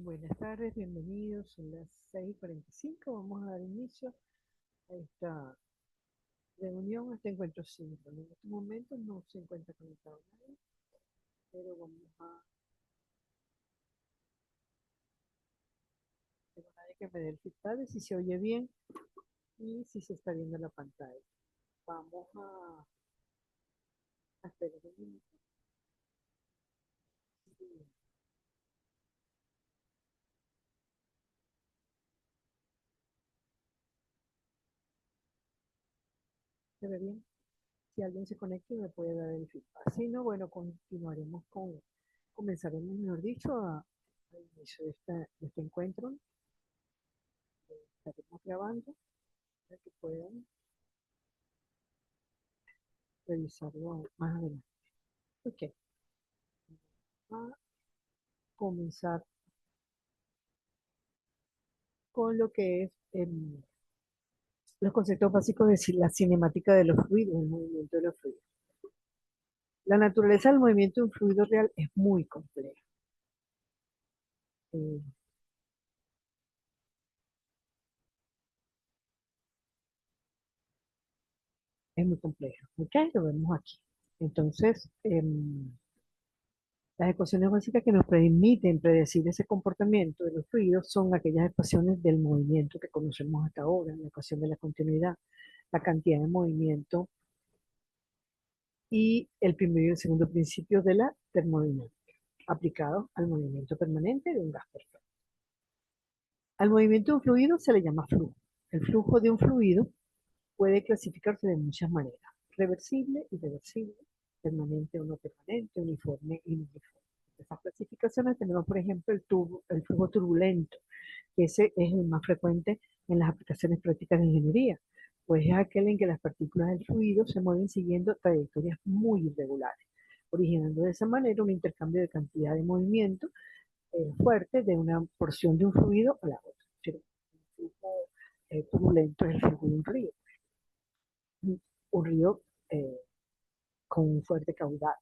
Buenas tardes, bienvenidos. Son las 6:45. Vamos a dar inicio a esta reunión, a este encuentro síncrono. En estos momentos no se encuentra conectado nadie, pero vamos a tengo nadie que me dé el feedback de si se oye bien y si se está viendo la pantalla. Vamos a esperar un minuto. ¿Se ve bien? Si alguien se conecta y me puede dar el feedback. Si no, bueno, comenzaremos, mejor dicho, al inicio de este encuentro. Estaremos grabando para que puedan revisarlo más adelante. Ok, vamos a comenzar con lo que es los conceptos básicos de la cinemática de los fluidos, el movimiento de los fluidos. La naturaleza del movimiento de un fluido real es muy compleja. Eh, es muy compleja. Ok, lo vemos aquí. Entonces, las ecuaciones básicas que nos permiten predecir ese comportamiento de los fluidos son aquellas ecuaciones del movimiento que conocemos hasta ahora, la ecuación de la continuidad, la cantidad de movimiento y el primero y el segundo principio de la termodinámica, aplicado al movimiento permanente de un gas perfecto. Al movimiento de un fluido se le llama flujo. El flujo de un fluido puede clasificarse de muchas maneras: reversible, irreversible, permanente o no permanente, uniforme y no uniforme. Estas clasificaciones tenemos, por ejemplo, el flujo turbulento, que ese es el más frecuente en las aplicaciones prácticas de ingeniería, pues es aquel en que las partículas del fluido se mueven siguiendo trayectorias muy irregulares, originando de esa manera un intercambio de cantidad de movimiento fuerte de una porción de un fluido a la otra. El flujo turbulento es el flujo de un río, un río con un fuerte caudal.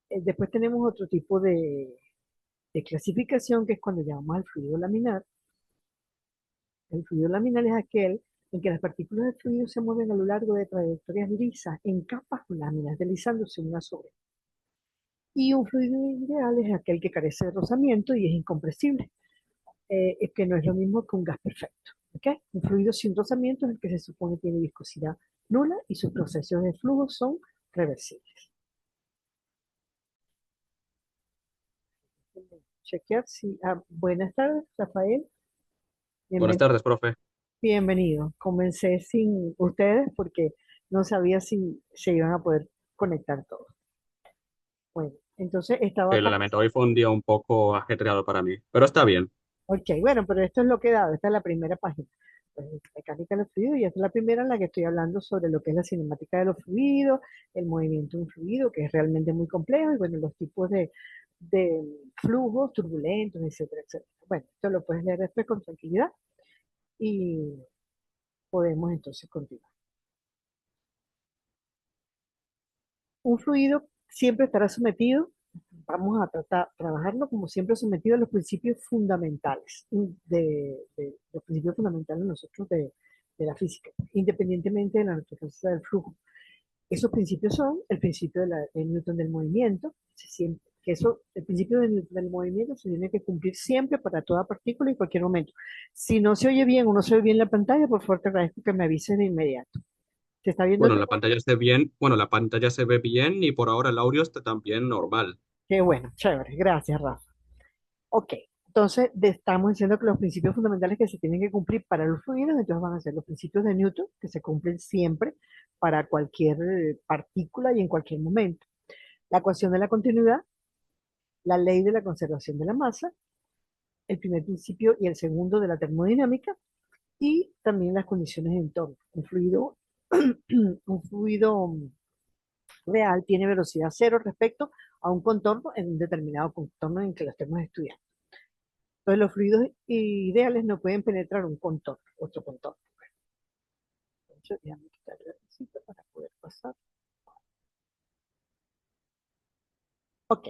Después tenemos otro tipo de clasificación, que es cuando llamamos al fluido laminar. El fluido laminar es aquel en que las partículas del fluido se mueven a lo largo de trayectorias lisas en capas con láminas, deslizándose una sobre. Y un fluido ideal es aquel que carece de rozamiento y es incompresible, es que no es lo mismo que un gas perfecto. ¿Okay? Un fluido sin rozamiento es el que se supone tiene viscosidad nula y sus procesos de flujo son reversibles. Chequear si. Buenas tardes, Rafael. Buenas Bienvenido. tardes, profe. Bienvenido. Comencé sin ustedes porque no sabía si se iban a poder conectar todos. Bueno, entonces estaba Lo como. lamento, hoy fue un día un poco ajetreado para mí, pero está bien. Ok, bueno, pero esto es lo que he dado. Esta es la primera página. Pues, mecánica de los fluidos, y esta es la primera en la que estoy hablando sobre lo que es la cinemática de los fluidos, el movimiento de un fluido, que es realmente muy complejo, y bueno, los tipos de flujos turbulentos, etcétera, etcétera. Bueno, esto lo puedes leer después con tranquilidad y podemos entonces continuar. Un fluido siempre estará sometido, vamos a trabajarlo como siempre sometido a los principios fundamentales de los principios fundamentales nosotros de la física, independientemente de la naturaleza del flujo. Esos principios son el principio de Newton del movimiento, el principio del movimiento se tiene que cumplir siempre para toda partícula y cualquier momento. Si no se oye bien o no se ve bien la pantalla, por favor te agradezco que me avises de inmediato. ¿Se está viendo Bueno, todo? la pantalla se ve bien, bueno, la pantalla se ve bien y por ahora el audio está también normal. Qué bueno, chévere, gracias, Rafa. Ok, entonces estamos diciendo que los principios fundamentales que se tienen que cumplir para los fluidos, entonces van a ser los principios de Newton, que se cumplen siempre para cualquier partícula y en cualquier momento. La ecuación de la continuidad, la ley de la conservación de la masa, el primer principio y el segundo de la termodinámica, y también las condiciones de entorno. Un fluido real tiene velocidad cero respecto a un contorno en un determinado contorno en que lo estemos estudiando. Entonces, los fluidos ideales no pueden penetrar un contorno, otro contorno. Entonces, déjame quitar el lapicito para poder pasar. Ok,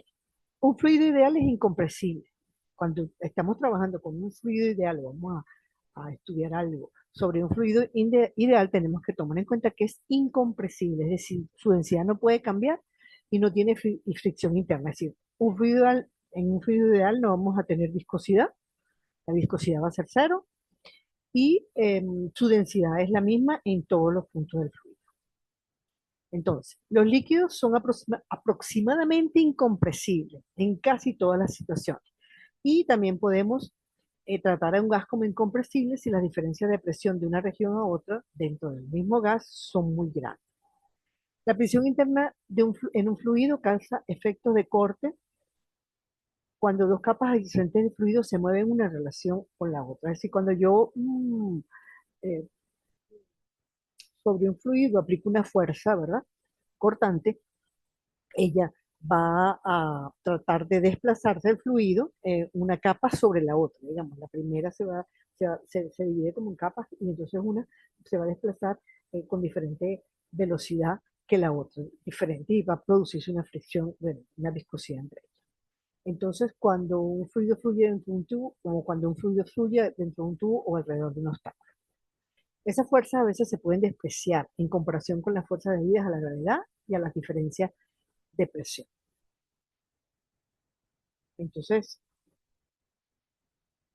un fluido ideal es incompresible. cuando estamos trabajando con un fluido ideal, vamos a estudiar algo sobre un fluido ideal, tenemos que tomar en cuenta que es incompresible, es decir, su densidad no puede cambiar y no tiene fricción interna. Es decir, en un fluido ideal no vamos a tener viscosidad, la viscosidad va a ser cero y su densidad es la misma en todos los puntos del fluido. Entonces, los líquidos son aproximadamente incompresibles en casi todas las situaciones. Y también podemos tratar a un gas como incompresible si las diferencias de presión de una región a otra dentro del mismo gas son muy grandes. La presión interna en un fluido causa efectos de corte cuando dos capas existentes de fluido se mueven en una relación con la otra. Es decir, cuando yo eh, sobre un fluido aplico una fuerza, ¿verdad? Cortante, ella va a tratar de desplazarse el fluido una capa sobre la otra. Digamos, la primera se divide como en capas y entonces una se va a desplazar con diferente velocidad que la otra, diferente, y va a producirse una fricción, bueno, una viscosidad entre ellas. Entonces, cuando un fluido fluye dentro de un tubo, o cuando un fluido fluye dentro de un tubo o alrededor de un obstáculo. Esas fuerzas a veces se pueden despreciar en comparación con las fuerzas debidas a la gravedad y a las diferencias de presión. Entonces,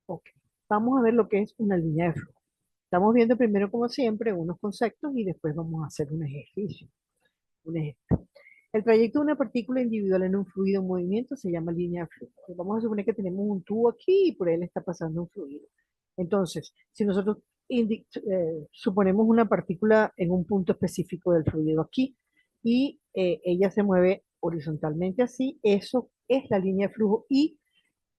ok, vamos a ver lo que es una línea de flujo. Estamos viendo primero, como siempre, unos conceptos y después vamos a hacer un ejercicio. Un ejemplo. El trayecto de una partícula individual en un fluido en movimiento se llama línea de flujo. Vamos a suponer que tenemos un tubo aquí y por él está pasando un fluido. Entonces, si nosotros suponemos una partícula en un punto específico del fluido aquí y ella se mueve horizontalmente así, eso es la línea de flujo y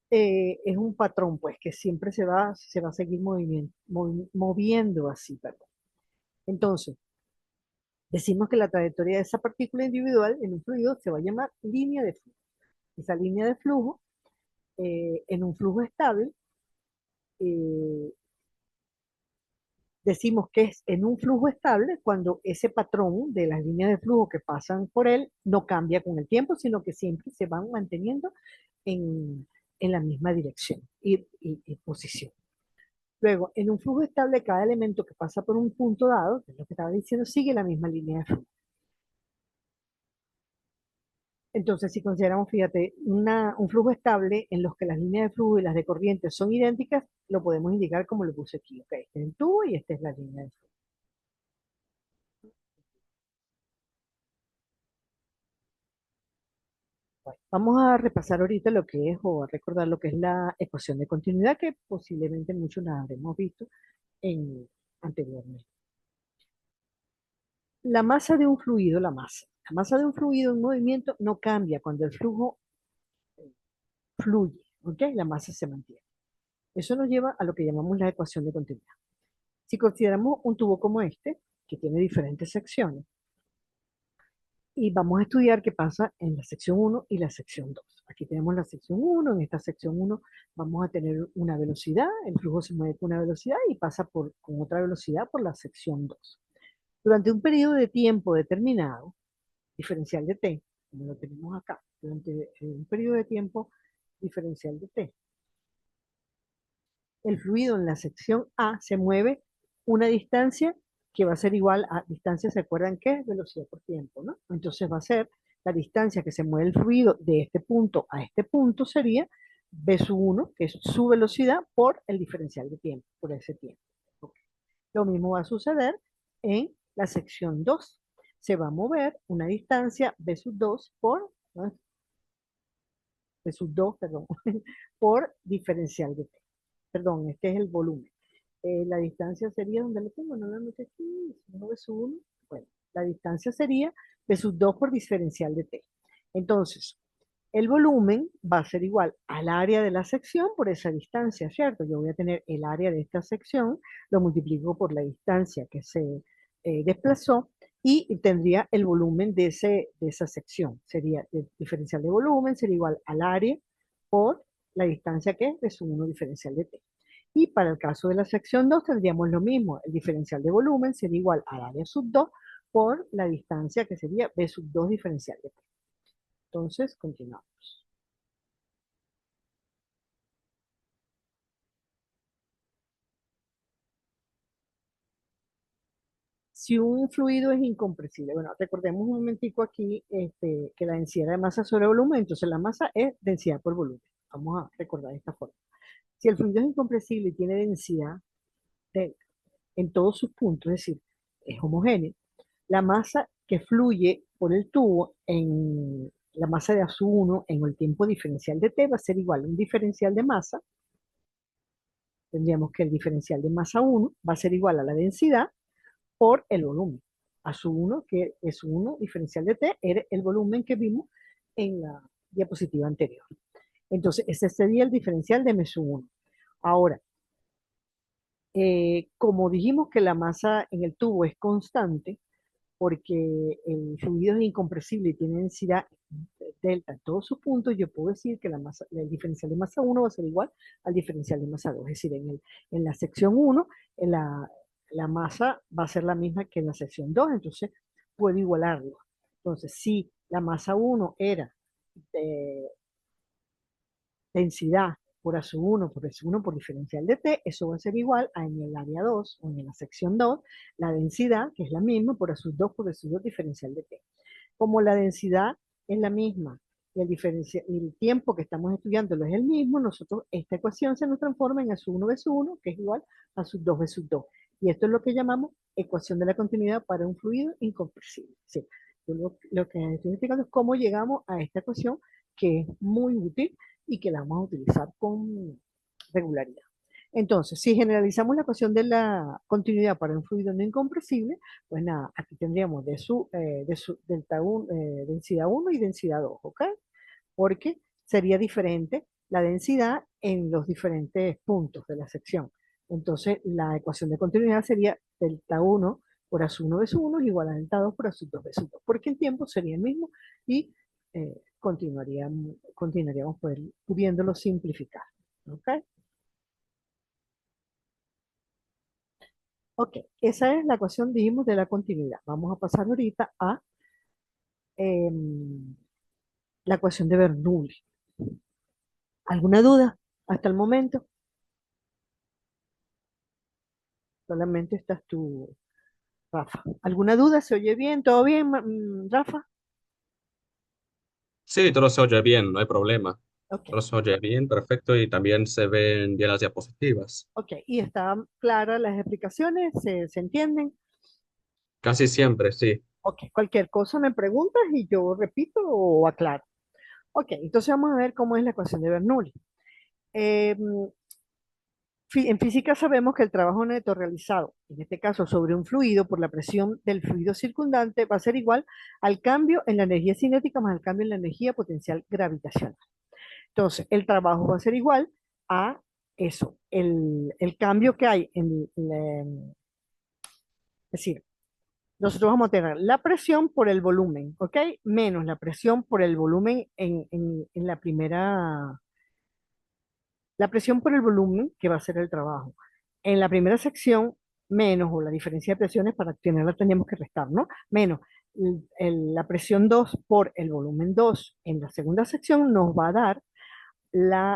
es un patrón, pues, que siempre se va a seguir moviendo así, perdón. Entonces, decimos que la trayectoria de esa partícula individual en un fluido se va a llamar línea de flujo. Esa línea de flujo, en un flujo estable, eh, decimos que es en un flujo estable cuando ese patrón de las líneas de flujo que pasan por él no cambia con el tiempo, sino que siempre se van manteniendo en la misma dirección y posición. Luego, en un flujo estable, cada elemento que pasa por un punto dado, que es lo que estaba diciendo, sigue la misma línea de flujo. Entonces, si consideramos, fíjate, un flujo estable en los que las líneas de flujo y las de corriente son idénticas, lo podemos indicar como lo puse aquí. Okay, este es el tubo y esta es la línea de flujo. Bueno, vamos a repasar ahorita lo que es, o a recordar lo que es la ecuación de continuidad, que posiblemente muchos la habremos visto anteriormente. La masa de un fluido, la masa de un fluido en movimiento no cambia cuando el flujo fluye, ¿ok? La masa se mantiene. Eso nos lleva a lo que llamamos la ecuación de continuidad. Si consideramos un tubo como este, que tiene diferentes secciones, y vamos a estudiar qué pasa en la sección 1 y la sección 2. Aquí tenemos la sección 1, en esta sección 1 vamos a tener una velocidad, el flujo se mueve con una velocidad y pasa con otra velocidad por la sección 2. Durante un periodo de tiempo determinado, diferencial de t, como lo tenemos acá, durante un periodo de tiempo diferencial de t, el fluido en la sección A se mueve una distancia que va a ser igual a distancia, ¿se acuerdan qué es? Velocidad por tiempo, ¿no? Entonces va a ser la distancia que se mueve el fluido de este punto a este punto sería v sub 1, que es su velocidad por el diferencial de tiempo, por ese tiempo. Okay. Lo mismo va a suceder en la sección 2. Se va a mover una distancia v sub 2 por, ¿no? V sub 2, perdón, por diferencial de t. Perdón, este es el volumen. La distancia sería, donde lo tengo, no lo anoté aquí, no v sub 1. Bueno, la distancia sería v sub 2 por diferencial de t. Entonces, el volumen va a ser igual al área de la sección por esa distancia, ¿cierto? Yo voy a tener el área de esta sección, lo multiplico por la distancia que se desplazó y tendría el volumen de esa sección. Sería el diferencial de volumen, sería igual al área por la distancia que es v sub 1 diferencial de t. Y para el caso de la sección 2 tendríamos lo mismo, el diferencial de volumen sería igual al área sub 2 por la distancia que sería v sub 2 diferencial de t. Entonces, continuamos. Si un fluido es incompresible, bueno, recordemos un momentico aquí que la densidad de masa sobre volumen, entonces la masa es densidad por volumen. Vamos a recordar esta forma. Si el fluido es incompresible y tiene densidad de- en todos sus puntos, es decir, es homogéneo, la masa que fluye por el tubo en la masa de ASU1 en el tiempo diferencial de T va a ser igual a un diferencial de masa. Tendríamos que el diferencial de masa 1 va a ser igual a la densidad por el volumen. ASU1, que es 1 diferencial de T, era el volumen que vimos en la diapositiva anterior. Entonces, ese sería el diferencial de MSU1. Ahora, como dijimos que la masa en el tubo es constante, porque el fluido es incompresible y tiene densidad delta en todos sus puntos, yo puedo decir que el diferencial de masa 1 va a ser igual al diferencial de masa 2. Es decir, en la sección 1, la masa va a ser la misma que en la sección 2, entonces puedo igualarlo. Entonces, si la masa 1 era de densidad por ASU1 por S1 por diferencial de T, eso va a ser igual a en el área 2 o en la sección 2, la densidad, que es la misma, por ASU2 por S2 diferencial de T. Como la densidad es la misma y el tiempo que estamos estudiando es el mismo, nosotros esta ecuación se nos transforma en ASU1 b 1, que es igual a ASU2 b 2. Y esto es lo que llamamos ecuación de la continuidad para un fluido incompresible. Sí, lo que estoy explicando es cómo llegamos a esta ecuación, que es muy útil y que la vamos a utilizar con regularidad. Entonces, si generalizamos la ecuación de la continuidad para un fluido no incompresible, pues nada, aquí tendríamos de su delta 1, densidad 1 y densidad 2, ¿ok? Porque sería diferente la densidad en los diferentes puntos de la sección. Entonces, la ecuación de continuidad sería delta 1 por ASU1 b 1 es igual a delta 2 por ASU2 b 2, porque el tiempo sería el mismo y continuaríamos pudiéndolo simplificar. ¿Ok? Ok, esa es la ecuación, dijimos, de la continuidad. Vamos a pasar ahorita a em, la ecuación de Bernoulli. ¿Alguna duda hasta el momento? Solamente estás tú, Rafa. ¿Alguna duda? ¿Se oye bien? ¿Todo bien, Rafa? Sí, todo se oye bien, no hay problema. Ok, Todo se oye bien, perfecto, y también se ven bien las diapositivas. ok. ¿Y están claras las explicaciones? ¿Se entienden? Casi siempre, sí. Ok, cualquier cosa me preguntas y yo repito o aclaro. Ok, entonces vamos a ver cómo es la ecuación de Bernoulli. Em, En física sabemos que el trabajo neto realizado, en este caso sobre un fluido por la presión del fluido circundante, va a ser igual al cambio en la energía cinética más el cambio en la energía potencial gravitacional. Entonces, el trabajo va a ser igual a eso, el cambio que hay es decir, nosotros vamos a tener la presión por el volumen, ¿ok? Menos la presión por el volumen en la presión por el volumen, que va a ser el trabajo. En la primera sección, menos, o la diferencia de presiones, para obtenerla teníamos que restar, ¿no? Menos la presión 2 por el volumen 2 en la segunda sección nos va a dar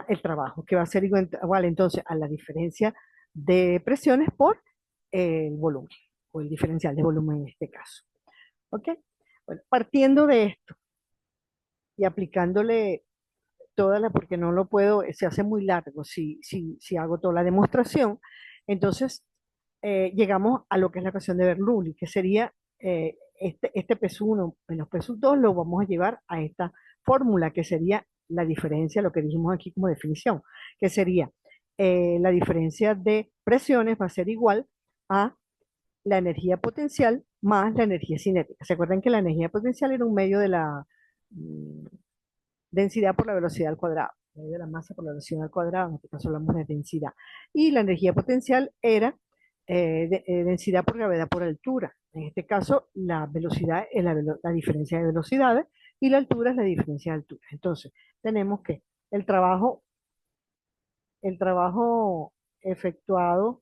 el trabajo, que va a ser igual entonces a la diferencia de presiones por el volumen, o el diferencial de volumen en este caso. ¿Ok? Bueno, partiendo de esto y aplicándole porque no lo puedo, se hace muy largo si hago toda la demostración. Entonces, llegamos a lo que es la ecuación de Bernoulli, que sería este P1 menos P2 lo vamos a llevar a esta fórmula, que sería la diferencia, lo que dijimos aquí como definición, que sería la diferencia de presiones va a ser igual a la energía potencial más la energía cinética. ¿Se acuerdan que la energía potencial era un medio de la mm, densidad por la velocidad al cuadrado, de la masa por la velocidad al cuadrado, en este caso hablamos de densidad? Y la energía potencial era densidad por gravedad por altura. En este caso, la velocidad es la diferencia de velocidades y la altura es la diferencia de altura. Entonces, tenemos que el trabajo, el trabajo efectuado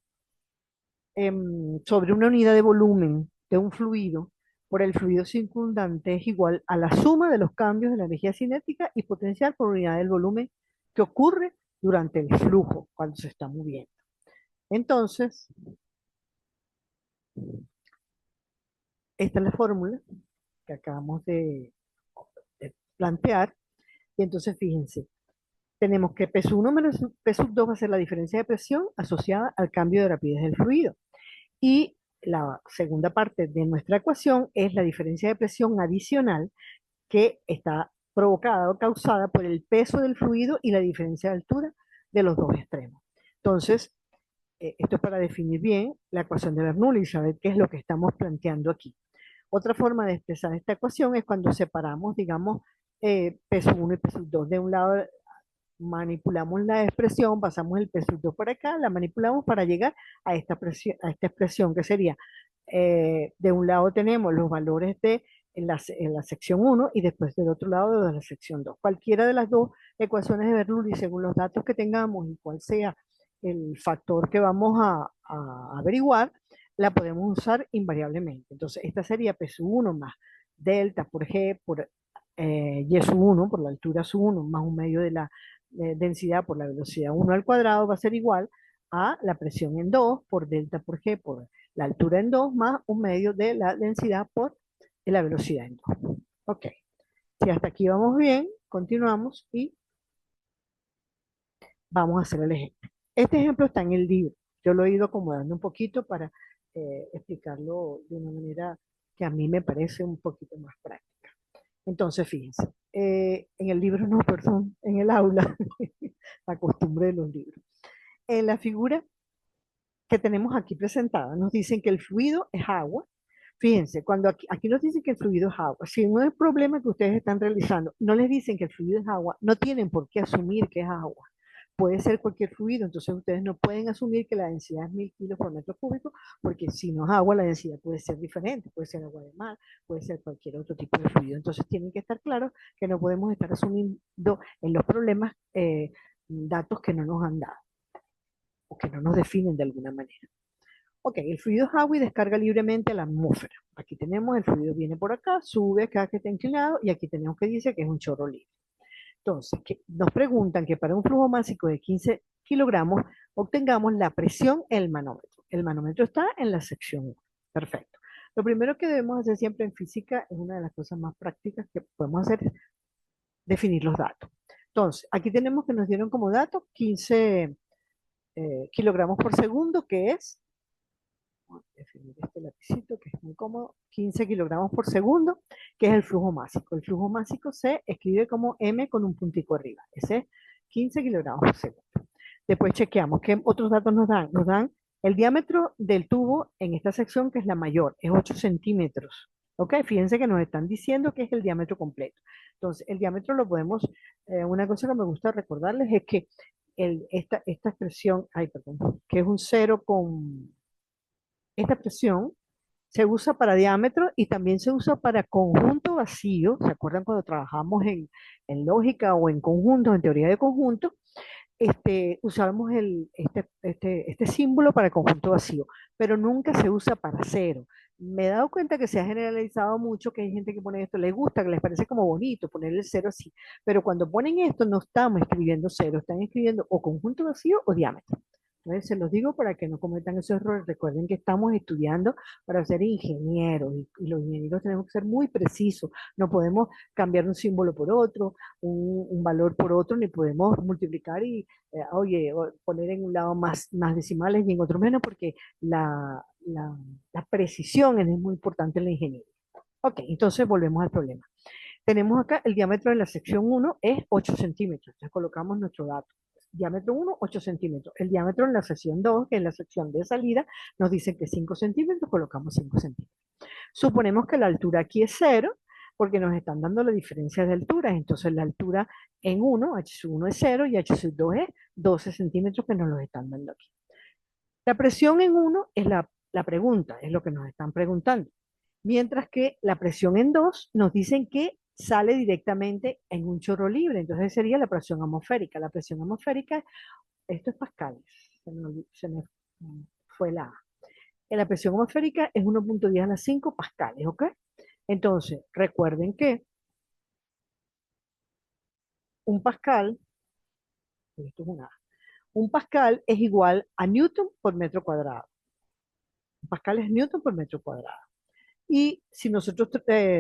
sobre una unidad de volumen de un fluido por el fluido circundante es igual a la suma de los cambios de la energía cinética y potencial por unidad del volumen que ocurre durante el flujo cuando se está moviendo. Entonces, Esta es la fórmula que acabamos de plantear. Y entonces fíjense, tenemos que P1 menos P2 va a ser la diferencia de presión asociada al cambio de rapidez del fluido. Y la segunda parte de nuestra ecuación es la diferencia de presión adicional que está provocada o causada por el peso del fluido y la diferencia de altura de los dos extremos. Entonces, esto es para definir bien la ecuación de Bernoulli y saber qué es lo que estamos planteando aquí. Otra forma de expresar esta ecuación es cuando separamos, digamos, peso 1 y peso 2. De un lado manipulamos la expresión, pasamos el peso 2 por acá, la manipulamos para llegar a esta expresión que sería, de un lado tenemos los valores de en la sección 1 y después del otro lado de la sección 2. Cualquiera de las dos ecuaciones de Bernoulli, según los datos que tengamos y cuál sea el factor que vamos a averiguar, la podemos usar invariablemente. Entonces, esta sería P sub 1 más delta por G por Y sub 1, por la altura sub 1, más un medio de la densidad por la velocidad 1 al cuadrado va a ser igual a la presión en 2 por delta por G por la altura en 2 más un medio de la densidad por la velocidad en 2. Ok, si hasta aquí vamos bien, continuamos y vamos a hacer el ejemplo. Este ejemplo está en el libro. Yo lo he ido acomodando un poquito para explicarlo de una manera que a mí me parece un poquito más práctica. Entonces, fíjense, en el libro, no, perdón, en el aula, la costumbre de los libros. En la figura que tenemos aquí presentada, nos dicen que el fluido es agua. Fíjense, cuando aquí nos dicen que el fluido es agua, si no es el problema que ustedes están realizando, no les dicen que el fluido es agua, no tienen por qué asumir que es agua. Puede ser cualquier fluido, entonces ustedes no pueden asumir que la densidad es 1000 kilos por metro cúbico, porque si no es agua, la densidad puede ser diferente, puede ser agua de mar, puede ser cualquier otro tipo de fluido. Entonces tienen que estar claros que no podemos estar asumiendo en los problemas datos que no nos han dado o que no nos definen de alguna manera. Ok, el fluido es agua y descarga libremente a la atmósfera. Aquí tenemos, el fluido viene por acá, sube acá que está inclinado y aquí tenemos que dice que es un chorro libre. Entonces, nos preguntan que para un flujo másico de 15 kilogramos obtengamos la presión en el manómetro. El manómetro está en la sección 1. Perfecto. Lo primero que debemos hacer siempre en física es una de las cosas más prácticas que podemos hacer es definir los datos. Entonces, aquí tenemos que nos dieron como dato 15 kilogramos por segundo, que es, voy a definir este lapicito que es muy cómodo, 15 kilogramos por segundo, que es el flujo másico. El flujo másico se escribe como M con un puntico arriba. Ese es 15 kilogramos por segundo. Después chequeamos qué otros datos nos dan. Nos dan el diámetro del tubo en esta sección, que es la mayor, es 8 centímetros. ¿Ok? Fíjense que nos están diciendo que es el diámetro completo. Entonces, el diámetro lo podemos, una cosa que me gusta recordarles es que esta expresión, ay, perdón, que es un 0 con esta expresión se usa para diámetro y también se usa para conjunto vacío. ¿Se acuerdan cuando trabajamos en lógica o en conjuntos, en teoría de conjuntos? Usamos este símbolo para conjunto vacío, pero nunca se usa para cero. Me he dado cuenta que se ha generalizado mucho, que hay gente que pone esto, les gusta, que les parece como bonito poner el cero así, pero cuando ponen esto no estamos escribiendo cero, están escribiendo o conjunto vacío o diámetro. Entonces, se los digo para que no cometan esos errores. Recuerden que estamos estudiando para ser ingenieros y los ingenieros tenemos que ser muy precisos. No podemos cambiar un símbolo por otro, un valor por otro, ni podemos multiplicar y, oye, poner en un lado más decimales y en otro menos, porque la precisión es muy importante en la ingeniería. Ok, entonces volvemos al problema. Tenemos acá el diámetro de la sección 1 es 8 centímetros. Entonces colocamos nuestro dato. Diámetro 1, 8 centímetros. El diámetro en la sección 2, que es la sección de salida, nos dice que 5 centímetros, colocamos 5 centímetros. Suponemos que la altura aquí es 0, porque nos están dando la diferencia de alturas. Entonces la altura en 1, H1 es 0 y H2 es 12 centímetros que nos lo están dando aquí. La presión en 1 es la pregunta, es lo que nos están preguntando. Mientras que la presión en 2 nos dicen que sale directamente en un chorro libre. Entonces sería la presión atmosférica. La presión atmosférica, esto es pascales, se me fue la A. La presión atmosférica es 1.10 a la 5 pascales, ¿ok? Entonces, recuerden que un pascal, esto es una A, un pascal es igual a Newton por metro cuadrado. Un pascal es Newton por metro cuadrado. Y si nosotros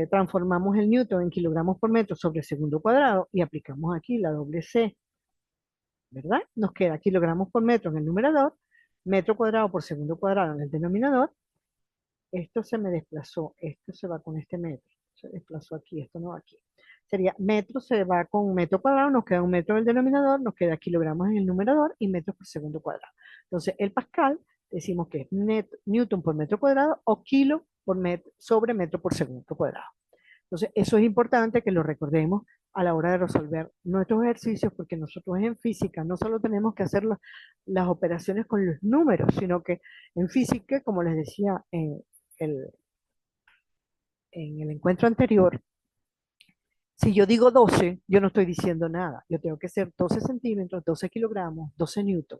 transformamos el newton en kilogramos por metro sobre segundo cuadrado y aplicamos aquí la doble C, ¿verdad? Nos queda kilogramos por metro en el numerador, metro cuadrado por segundo cuadrado en el denominador. Esto se me desplazó, esto se va con este metro, se desplazó aquí, esto no va aquí. Sería metro se va con metro cuadrado, nos queda un metro en el denominador, nos queda kilogramos en el numerador y metros por segundo cuadrado. Entonces, el pascal decimos que es newton por metro cuadrado o kilo por metro, sobre metro por segundo cuadrado. Entonces, eso es importante que lo recordemos a la hora de resolver nuestros ejercicios, porque nosotros en física no solo tenemos que hacer las operaciones con los números, sino que en física, como les decía el, en el encuentro anterior, si yo digo 12, yo no estoy diciendo nada. Yo tengo que ser 12 centímetros, 12 kilogramos, 12 newton.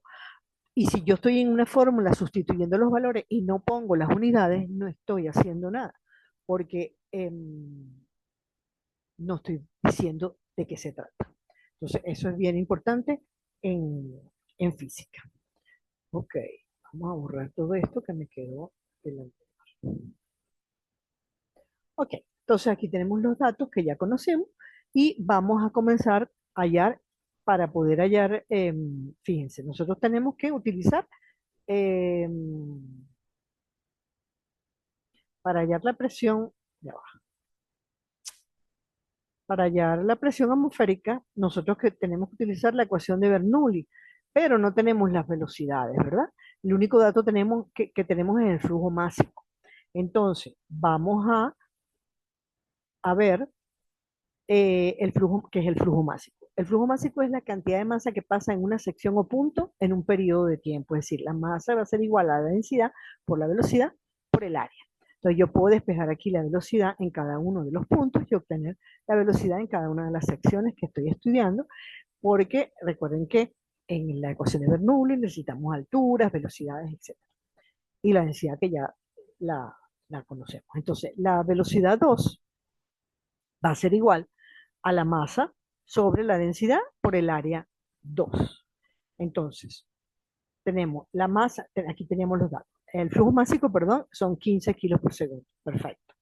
Y si yo estoy en una fórmula sustituyendo los valores y no pongo las unidades, no estoy haciendo nada, porque no estoy diciendo de qué se trata. Entonces, eso es bien importante en, en física. Ok, vamos a borrar todo esto que me quedó delante. Ok, entonces aquí tenemos los datos que ya conocemos y vamos a comenzar a hallar, para poder hallar, fíjense, nosotros tenemos que utilizar, para hallar la presión, ya va, para hallar la presión atmosférica, nosotros que tenemos que utilizar la ecuación de Bernoulli, pero no tenemos las velocidades, ¿verdad? El único dato que tenemos es el flujo másico. Entonces, vamos a ver el flujo, que es el flujo másico. El flujo másico es la cantidad de masa que pasa en una sección o punto en un periodo de tiempo. Es decir, la masa va a ser igual a la densidad por la velocidad por el área. Entonces yo puedo despejar aquí la velocidad en cada uno de los puntos y obtener la velocidad en cada una de las secciones que estoy estudiando, porque recuerden que en la ecuación de Bernoulli necesitamos alturas, velocidades, etcétera. Y la densidad que ya la, la conocemos. Entonces, la velocidad 2 va a ser igual a la masa sobre la densidad por el área 2. Entonces, tenemos la masa, aquí teníamos los datos. El flujo másico, perdón, son 15 kilos por segundo. Perfecto.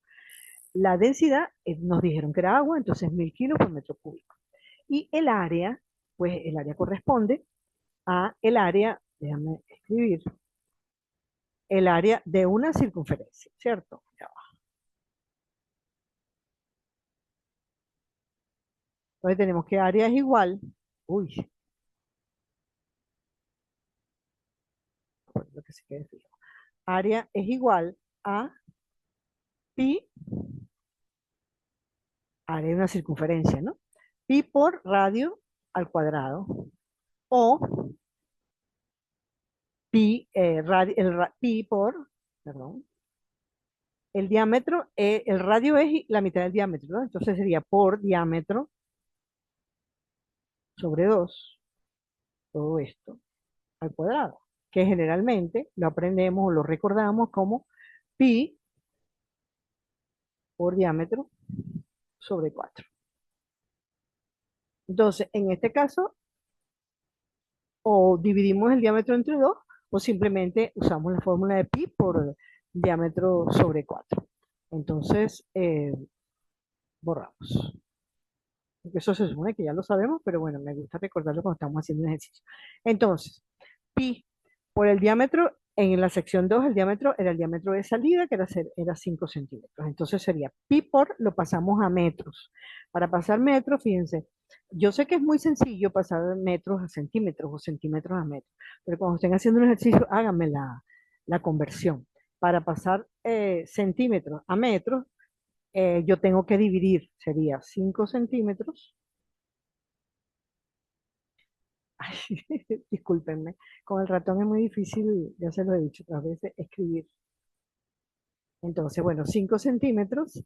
La densidad, nos dijeron que era agua, entonces 1000 kilos por metro cúbico. Y el área, pues el área corresponde a el área, déjame escribir, el área de una circunferencia, ¿cierto? Ya va. Entonces tenemos que área es igual, uy, lo que se quede fijo. Área es igual a pi, área de una circunferencia, ¿no? Pi por radio al cuadrado o pi, pi por, perdón, el diámetro, el radio es la mitad del diámetro, ¿no? Entonces sería por diámetro sobre 2 todo esto al cuadrado, que generalmente lo aprendemos o lo recordamos como pi por diámetro sobre 4. Entonces, en este caso, o dividimos el diámetro entre 2 o simplemente usamos la fórmula de pi por diámetro sobre 4. Entonces, borramos. Porque eso se supone que ya lo sabemos, pero bueno, me gusta recordarlo cuando estamos haciendo un ejercicio. Entonces, pi por el diámetro, en la sección 2 el diámetro era el diámetro de salida, que era 5 centímetros. Entonces sería pi por, lo pasamos a metros. Para pasar metros, fíjense, yo sé que es muy sencillo pasar metros a centímetros o centímetros a metros, pero cuando estén haciendo un ejercicio, háganme la conversión. Para pasar centímetros a metros, yo tengo que dividir, sería 5 centímetros. Ay, discúlpenme, con el ratón es muy difícil, ya se lo he dicho otras veces, escribir. Entonces, bueno, 5 centímetros,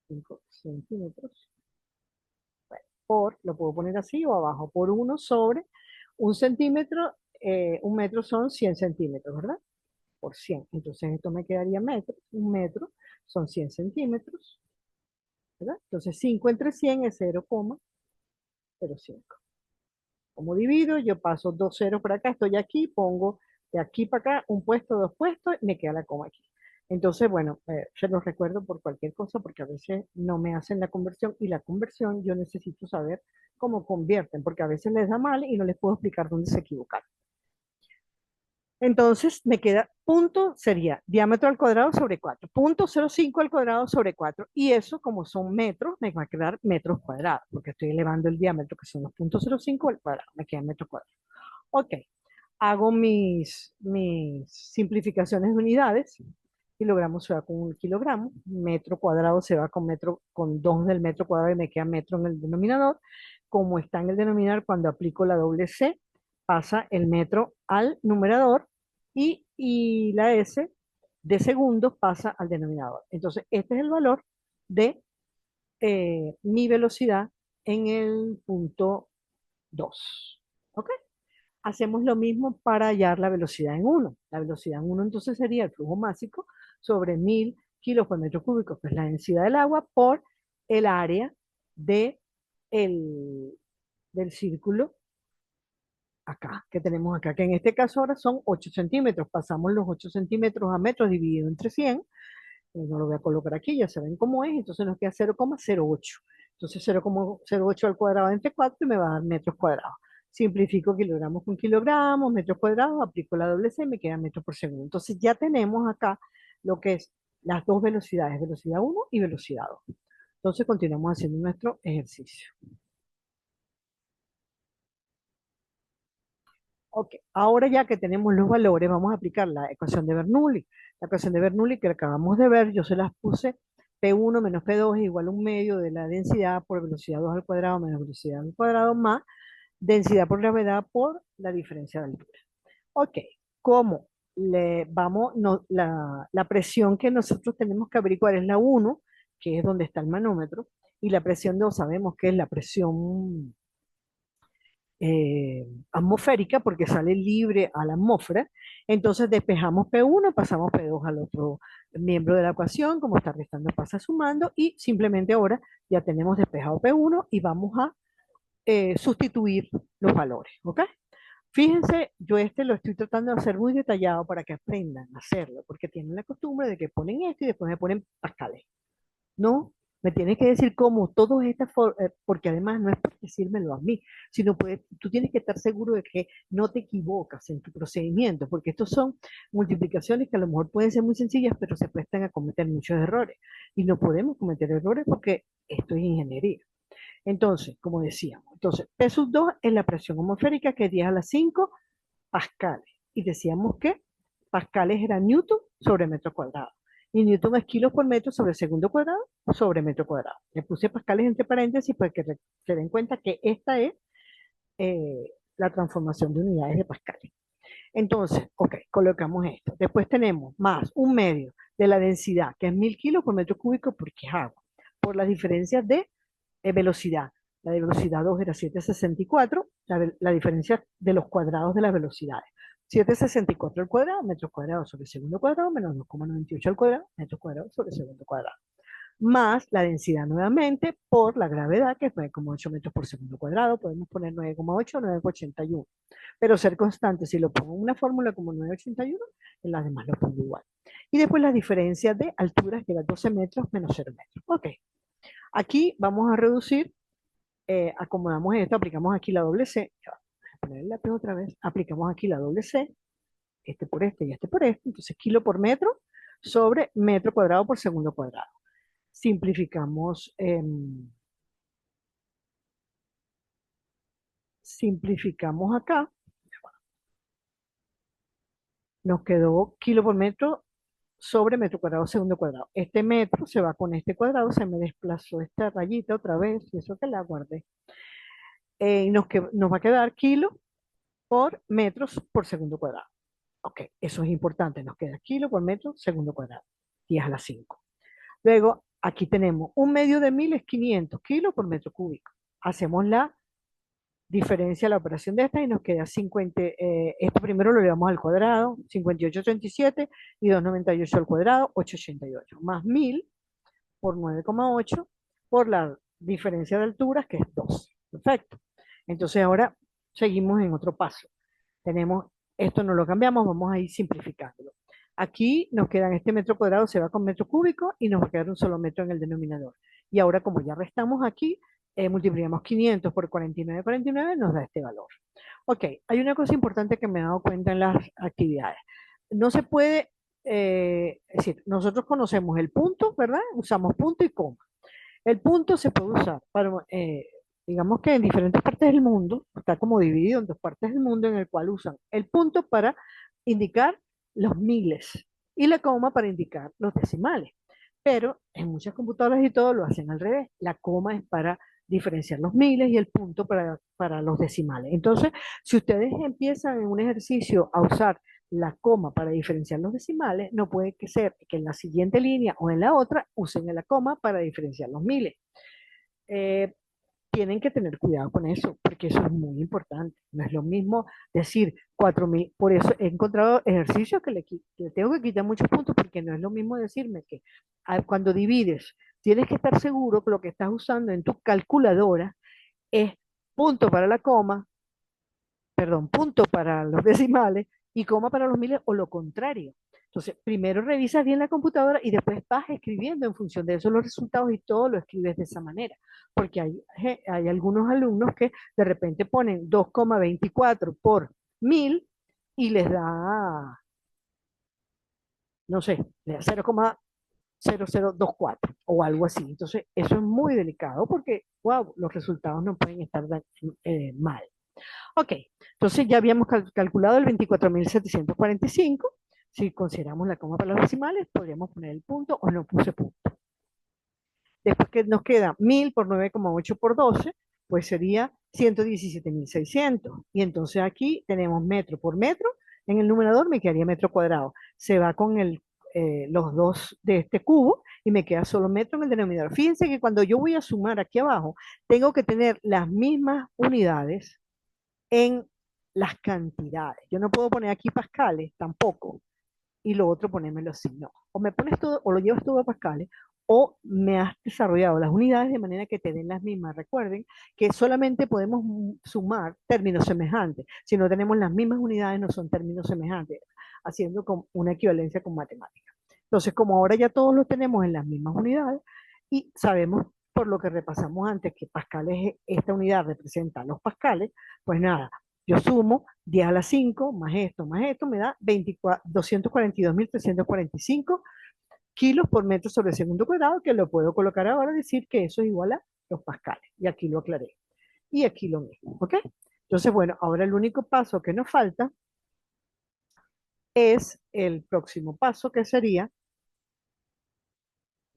5 centímetros, bueno, por, lo puedo poner así o abajo, por 1 sobre un centímetro, un metro son 100 centímetros, ¿verdad? Por 100. Entonces esto me quedaría metro, un metro son 100 centímetros, ¿verdad? Entonces 5 entre 100 es 0,05. Como divido, yo paso 2 ceros por acá, estoy aquí, pongo de aquí para acá un puesto, dos puestos, y me queda la coma aquí. Entonces, bueno, se los recuerdo por cualquier cosa porque a veces no me hacen la conversión y la conversión yo necesito saber cómo convierten, porque a veces les da mal y no les puedo explicar dónde se equivocaron. Entonces me queda punto, sería diámetro al cuadrado sobre 4, punto 0,5 al cuadrado sobre 4. Y eso, como son metros, me va a quedar metros cuadrados, porque estoy elevando el diámetro, que son los puntos 0,5 al cuadrado, me quedan metros cuadrados. Ok, hago mis simplificaciones de unidades. Kilogramo se va con un kilogramo, metro cuadrado se va con metro, con 2 del metro cuadrado y me queda metro en el denominador. Como está en el denominador, cuando aplico la doble C, pasa el metro al numerador y la S de segundos pasa al denominador. Entonces, este es el valor de mi velocidad en el punto 2. ¿Ok? Hacemos lo mismo para hallar la velocidad en 1. La velocidad en 1 entonces sería el flujo másico sobre 1000 kilos por metro cúbico, que es la densidad del agua, por el área de el, del círculo acá, que tenemos acá, que en este caso ahora son 8 centímetros. Pasamos los 8 centímetros a metros dividido entre 100. No lo voy a colocar aquí, ya saben cómo es, entonces nos queda 0,08. Entonces 0,08 al cuadrado entre 4 y me va a dar metros cuadrados. Simplifico kilogramos con kilogramos, metros cuadrados, aplico la doble C y me queda metros por segundo. Entonces ya tenemos acá lo que es las dos velocidades, velocidad 1 y velocidad 2. Entonces continuamos haciendo nuestro ejercicio. Ok, ahora ya que tenemos los valores, vamos a aplicar la ecuación de Bernoulli. La ecuación de Bernoulli que acabamos de ver, yo se las puse P1 menos P2 es igual a un medio de la densidad por velocidad 2 al cuadrado menos velocidad al cuadrado más densidad por gravedad por la diferencia de altura. Ok, ¿cómo le vamos? No, la presión que nosotros tenemos que averiguar es la 1, que es donde está el manómetro, y la presión 2 sabemos que es la presión atmosférica porque sale libre a la atmósfera. Entonces despejamos P1, pasamos P2 al otro miembro de la ecuación, como está restando pasa sumando, y simplemente ahora ya tenemos despejado P1 y vamos a sustituir los valores, ¿ok? Fíjense, yo lo estoy tratando de hacer muy detallado para que aprendan a hacerlo, porque tienen la costumbre de que ponen esto y después me ponen pascales. No, me tienes que decir cómo todas estas, porque además no es por decírmelo a mí, sino tú tienes que estar seguro de que no te equivocas en tu procedimiento, porque estos son multiplicaciones que a lo mejor pueden ser muy sencillas, pero se prestan a cometer muchos errores. Y no podemos cometer errores porque esto es ingeniería. Entonces, como decíamos, entonces P sub 2 es la presión atmosférica, que es 10 a la 5 pascales. Y decíamos que pascales era newton sobre metro cuadrado. Y newton es kilos por metro sobre segundo cuadrado sobre metro cuadrado. Le puse pascales entre paréntesis para que se den cuenta que esta es la transformación de unidades de pascales. Entonces, ok, colocamos esto. Después tenemos más un medio de la densidad, que es 1000 kilos por metro cúbico, porque es agua, por las diferencias de velocidad. La de velocidad 2 era 764, la diferencia de los cuadrados de las velocidades. 764 al cuadrado, metros cuadrados sobre segundo cuadrado, menos 2,98 al cuadrado, metros cuadrados sobre segundo cuadrado. Más la densidad nuevamente por la gravedad, que es 9,8 metros por segundo cuadrado. Podemos poner 9,8 o 9,81. Pero ser constante, si lo pongo en una fórmula como 9,81, en las demás lo pongo igual. Y después la diferencia de alturas, que era 12 metros menos 0 metros. Ok. Aquí vamos a reducir, acomodamos esto, aplicamos aquí la doble C. Voy a poner el lápiz otra vez. Aplicamos aquí la doble C, este por este y este por este. Entonces, kilo por metro sobre metro cuadrado por segundo cuadrado. Simplificamos, simplificamos acá. Nos quedó kilo por metro sobre metro cuadrado segundo cuadrado. Este metro se va con este cuadrado, se me desplazó esta rayita otra vez, y eso que la guardé. Nos va a quedar kilo por metros por segundo cuadrado. Ok, eso es importante, nos queda kilo por metro segundo cuadrado, 10 a la 5. Luego, aquí tenemos un medio de 1000 es 500 kilos por metro cúbico. Hacemos la diferencia, la operación de esta y nos queda 50, esto primero lo llevamos al cuadrado, 58,37 y 2,98 al cuadrado, 8,88, más 1000 por 9,8 por la diferencia de alturas, que es 2. Perfecto. Entonces ahora seguimos en otro paso. Tenemos, esto no lo cambiamos, vamos a ir simplificándolo. Aquí nos quedan este metro cuadrado, se va con metro cúbico y nos va a quedar un solo metro en el denominador. Y ahora, como ya restamos aquí, multiplicamos 500 por 49, nos da este valor. Ok, hay una cosa importante que me he dado cuenta en las actividades. No se puede, es decir, nosotros conocemos el punto, ¿verdad? Usamos punto y coma. El punto se puede usar para, digamos que en diferentes partes del mundo, está como dividido en dos partes del mundo en el cual usan el punto para indicar los miles y la coma para indicar los decimales. Pero en muchas computadoras y todo lo hacen al revés. La coma es para diferenciar los miles y el punto para los decimales. Entonces, si ustedes empiezan en un ejercicio a usar la coma para diferenciar los decimales, no puede que ser que en la siguiente línea o en la otra usen la coma para diferenciar los miles. Eh, Tienen que tener cuidado con eso, porque eso es muy importante. No es lo mismo decir 4.000, por eso he encontrado ejercicios que le tengo que quitar muchos puntos, porque no es lo mismo decirme que cuando divides, tienes que estar seguro que lo que estás usando en tu calculadora es punto para la coma, perdón, punto para los decimales y coma para los miles o lo contrario. Entonces, primero revisas bien la computadora y después vas escribiendo en función de eso los resultados y todo lo escribes de esa manera. Porque hay algunos alumnos que de repente ponen 2,24 por 1000 y les da, no sé, le da 0,0024 o algo así. Entonces, eso es muy delicado porque, wow, los resultados no pueden estar mal. Ok, entonces ya habíamos calculado el 24.745. Si consideramos la coma para los decimales, podríamos poner el punto o no puse punto. Después que nos queda 1000 por 9,8 por 12, pues sería 117.600. Y entonces aquí tenemos metro por metro. En el numerador me quedaría metro cuadrado. Se va con los dos de este cubo y me queda solo metro en el denominador. Fíjense que cuando yo voy a sumar aquí abajo, tengo que tener las mismas unidades en las cantidades. Yo no puedo poner aquí pascales tampoco y lo otro ponérmelo así, no. O me pones todo, o lo llevas todo a pascales, o me has desarrollado las unidades de manera que te den las mismas. Recuerden que solamente podemos sumar términos semejantes. Si no tenemos las mismas unidades, no son términos semejantes, haciendo una equivalencia con matemáticas. Entonces, como ahora ya todos los tenemos en las mismas unidades y sabemos por lo que repasamos antes que pascales, esta unidad representa los pascales, pues nada, yo sumo 10 a la 5 más esto, me da 242.345 kilos por metro sobre segundo cuadrado, que lo puedo colocar ahora y decir que eso es igual a los pascales. Y aquí lo aclaré. Y aquí lo mismo, ¿ok? Entonces, bueno, ahora el único paso que nos falta es el próximo paso, que sería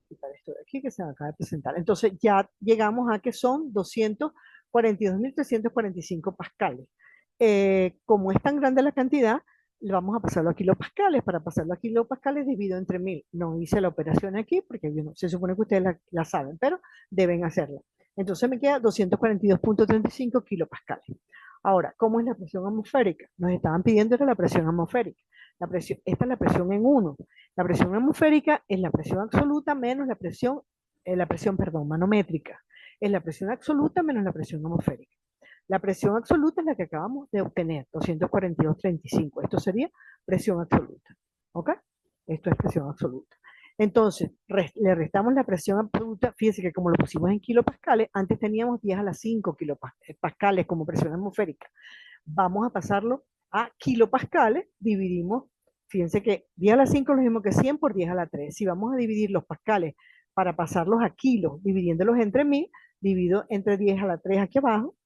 quitar esto de aquí que se me acaba de presentar. Entonces ya llegamos a que son 242.345 pascales. Como es tan grande la cantidad, vamos a pasarlo a kilopascales. Para pasarlo a kilopascales divido entre 1000. No hice la operación aquí porque no, se supone que ustedes la saben, pero deben hacerla. Entonces me queda 242.35 kilopascales. Ahora, ¿cómo es la presión atmosférica? Nos estaban pidiendo era la presión atmosférica. Esta es la presión en 1. La presión atmosférica es la presión absoluta menos la presión, perdón, manométrica. Es la presión absoluta menos la presión atmosférica. La presión absoluta es la que acabamos de obtener, 242,35. Esto sería presión absoluta. ¿Ok? Esto es presión absoluta. Entonces, le restamos la presión absoluta. Fíjense que como lo pusimos en kilopascales, antes teníamos 10 a las 5 kilopascales como presión atmosférica. Vamos a pasarlo a kilopascales, dividimos, fíjense que 10 a la 5 es lo mismo que 100 por 10 a la 3. Si vamos a dividir los pascales para pasarlos a kilos, dividiéndolos entre 1000, divido entre 10 a la 3 aquí abajo,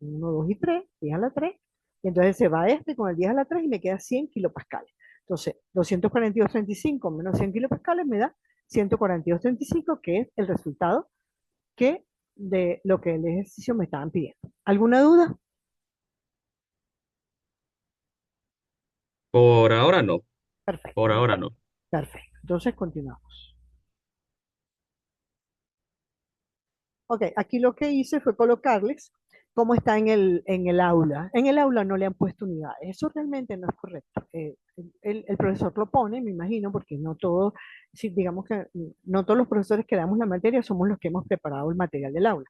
1, 2 y 3, 10 a la 3, y entonces se va este con el 10 a la 3 y me queda 100 kilopascales. Entonces, 242,35 menos 100 kilopascales me da 142,35, que es el resultado de lo que el ejercicio me estaban pidiendo. ¿Alguna duda? Por ahora no, por Perfecto, ahora no. perfecto. Entonces continuamos. Ok, aquí lo que hice fue colocarles cómo está en el aula. En el aula no le han puesto unidades. Eso realmente no es correcto. El profesor lo pone, me imagino, porque no todos, si digamos que no todos los profesores que damos la materia somos los que hemos preparado el material del aula.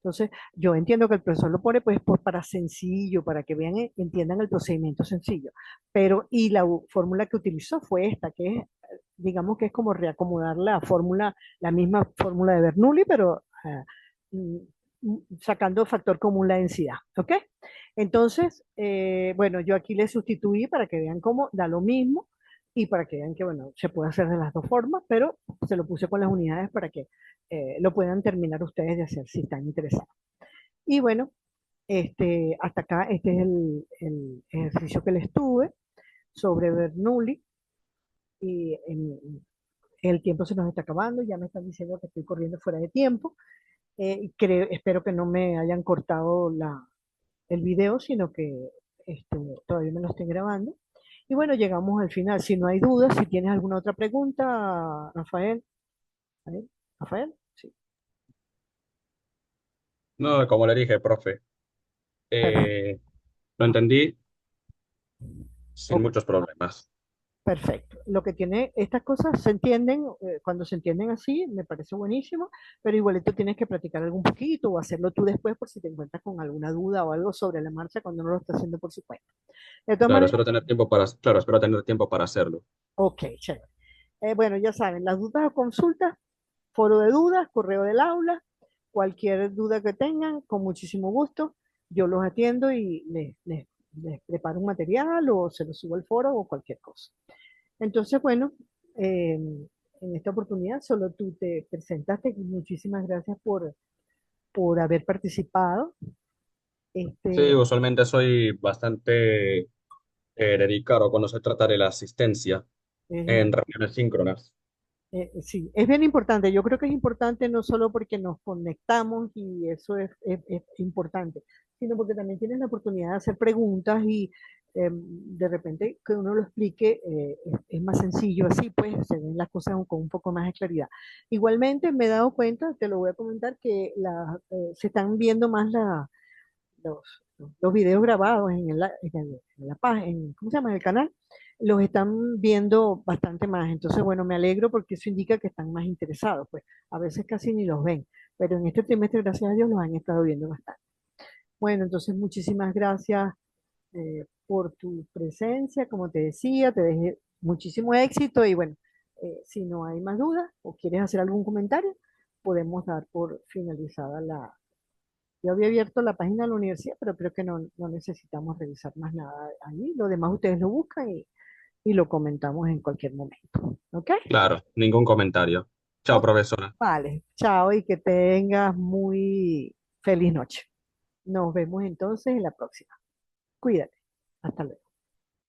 Entonces, yo entiendo que el profesor lo pone pues para sencillo, para que vean, entiendan el procedimiento sencillo. Pero, y la fórmula que utilizó fue esta, que es, digamos que es como reacomodar la fórmula, la misma fórmula de Bernoulli, pero mm, sacando factor común la densidad, ¿ok? Entonces, bueno, yo aquí le sustituí para que vean cómo da lo mismo y para que vean que, bueno, se puede hacer de las dos formas, pero se lo puse con las unidades para que lo puedan terminar ustedes de hacer si están interesados. Y bueno, hasta acá, este es el ejercicio que les tuve sobre Bernoulli y el tiempo se nos está acabando, ya me están diciendo que estoy corriendo fuera de tiempo. Espero que no me hayan cortado el video, sino que todavía me lo estén grabando. Y bueno, llegamos al final. Si no hay dudas, si tienes alguna otra pregunta, Rafael. Rafael, Rafael, sí. No, como le dije, profe, Per- eh, lo entendí sin ok, muchos problemas. perfecto. Lo que tiene, estas cosas se entienden, cuando se entienden así, me parece buenísimo, pero igualito tienes que practicar algún poquito o hacerlo tú después por si te encuentras con alguna duda o algo sobre la marcha cuando no lo estás haciendo por su cuenta. De todas Claro, maneras, espero tener tiempo para, claro, espero tener tiempo para hacerlo. ok, chévere. Bueno, ya saben, las dudas o consultas, foro de dudas, correo del aula, cualquier duda que tengan, con muchísimo gusto, yo los atiendo y les preparo un material o se los subo al foro o cualquier cosa. Entonces, bueno, eh, en esta oportunidad solo tú te presentaste. Muchísimas gracias por haber participado. Sí, Este, usualmente soy bastante dedicado cuando se trata de la asistencia es, en reuniones síncronas. Sí, es bien importante. Yo creo que es importante no solo porque nos conectamos y eso es importante, sino porque también tienes la oportunidad de hacer preguntas y de repente que uno lo explique es más sencillo así, pues se ven las cosas con un poco más de claridad. Igualmente me he dado cuenta, te lo voy a comentar, que se están viendo más los videos grabados en la página, ¿cómo se llama? En el canal, los están viendo bastante más. Entonces, bueno, me alegro porque eso indica que están más interesados. Pues a veces casi ni los ven, pero en este trimestre, gracias a Dios, los han estado viendo bastante. Bueno, entonces muchísimas gracias por tu presencia. Como te decía, te dejé muchísimo éxito y bueno, si no hay más dudas o quieres hacer algún comentario, podemos dar por finalizada yo había abierto la página de la universidad, pero creo que no necesitamos revisar más nada ahí. Lo demás ustedes lo buscan y lo comentamos en cualquier momento. ¿Ok? Claro, ningún comentario. Chao, Ok. profesora. Vale, chao y que tengas muy feliz noche. Nos vemos entonces en la próxima. Cuídate. Hasta luego.